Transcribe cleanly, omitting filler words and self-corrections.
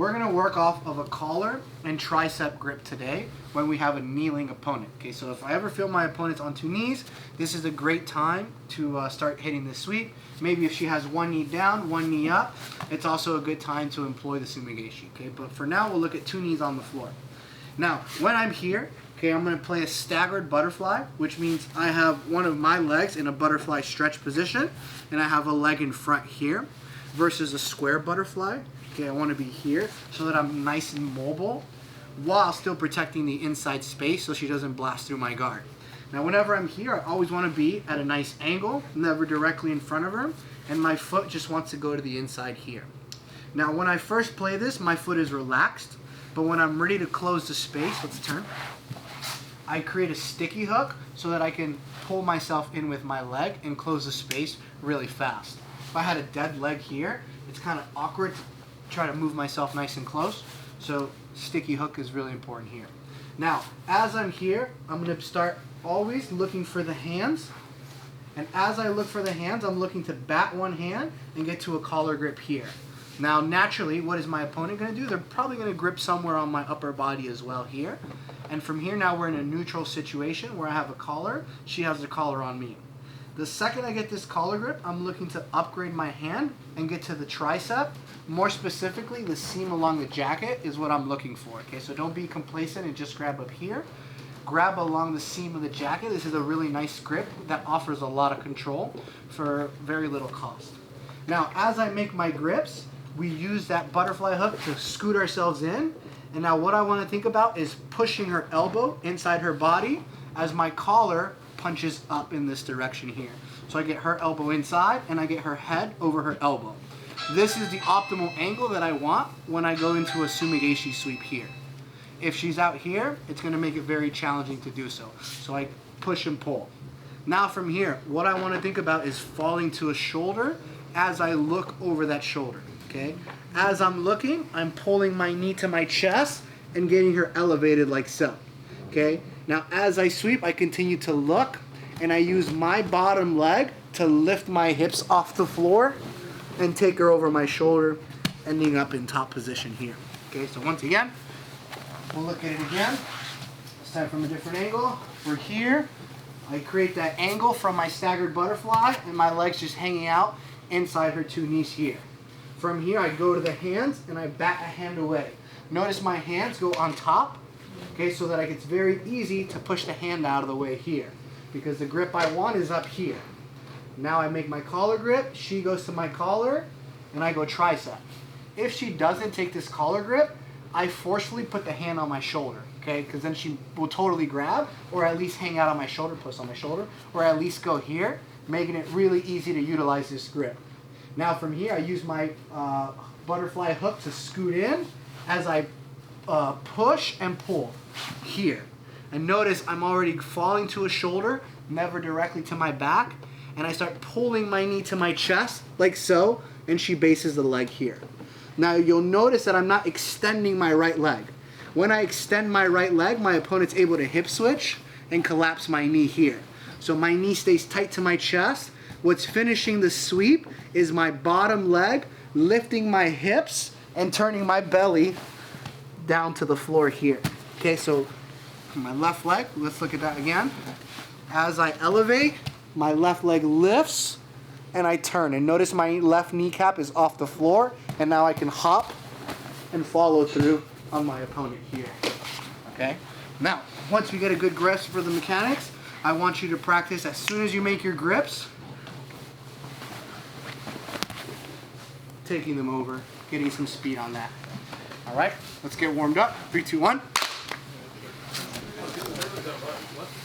We're going to work off of a collar and tricep grip today when we have a kneeling opponent. Okay, so if I ever feel my opponent's on 2 knees, this is a great time to start hitting this sweep. Maybe if she has 1 knee down, 1 knee up, it's also a good time to employ the Sumi Gaeshi. Okay, but for now, we'll look at 2 knees on the floor. Now, when I'm here, okay, I'm going to play a staggered butterfly, which means I have one of my legs in a butterfly stretch position, and I have a leg in front here, versus a square butterfly. Okay, I want to be here so that I'm nice and mobile while still protecting the inside space so she doesn't blast through my guard. Now, whenever I'm here, I always want to be at a nice angle, never directly in front of her, and my foot just wants to go to the inside here. Now, when I first play this, my foot is relaxed, but when I'm ready to close the space, let's turn, I create a sticky hook so that I can pull myself in with my leg and close the space really fast. If I had a dead leg here, it's kind of awkward to try to move myself nice and close, so sticky hook is really important here. Now, as I'm here, I'm going to start always looking for the hands, and as I look for the hands, I'm looking to bat one hand and get to a collar grip here. Now, naturally, what is my opponent going to do? They're probably going to grip somewhere on my upper body as well here, and from here now we're in a neutral situation where I have a collar, she has the collar on me. The second I get this collar grip, I'm looking to upgrade my hand and get to the tricep. More specifically, the seam along the jacket is what I'm looking for. Okay, so don't be complacent and just grab up here. Grab along the seam of the jacket. This is a really nice grip that offers a lot of control for very little cost. Now, as I make my grips, we use that butterfly hook to scoot ourselves in. And now what I want to think about is pushing her elbow inside her body as my collar punches up in this direction here. So I get her elbow inside and I get her head over her elbow. This is the optimal angle that I want when I go into a Sumi Gaeshi sweep here. If she's out here, it's going to make it very challenging to do so. So I push and pull. Now from here, what I want to think about is falling to a shoulder as I look over that shoulder. Okay? As I'm looking, I'm pulling my knee to my chest and getting her elevated like so. Okay? Now as I sweep, I continue to look and I use my bottom leg to lift my hips off the floor and take her over my shoulder, ending up in top position here. Okay, so once again, we'll look at it again. This time from a different angle. We're here. I create that angle from my staggered butterfly and my legs just hanging out inside her 2 knees here. From here, I go to the hands and I bat a hand away. Notice my hands go on top, okay, so that it's very easy to push the hand out of the way here because the grip I want is up here. Now I make my collar grip, she goes to my collar, and I go tricep. If she doesn't take this collar grip, I forcefully put the hand on my shoulder, okay, because then she will totally grab, or at least hang out on my shoulder, push on my shoulder, or at least go here, making it really easy to utilize this grip. Now from here, I use my butterfly hook to scoot in as I push and pull here. And notice I'm already falling to a shoulder, never directly to my back, and I start pulling my knee to my chest like so, and she bases the leg here. Now you'll notice that I'm not extending my right leg. When I extend my right leg, my opponent's able to hip switch and collapse my knee here. So my knee stays tight to my chest. What's finishing the sweep is my bottom leg lifting my hips and turning my belly down to the floor here. Okay, so my left leg, let's look at that again. As I elevate, my left leg lifts and I turn. And notice my left kneecap is off the floor, and now I can hop and follow through on my opponent here. Okay? Now, once we get a good grasp for the mechanics, I want you to practice as soon as you make your grips, taking them over, getting some speed on that. All right, let's get warmed up. 3, 2, 1.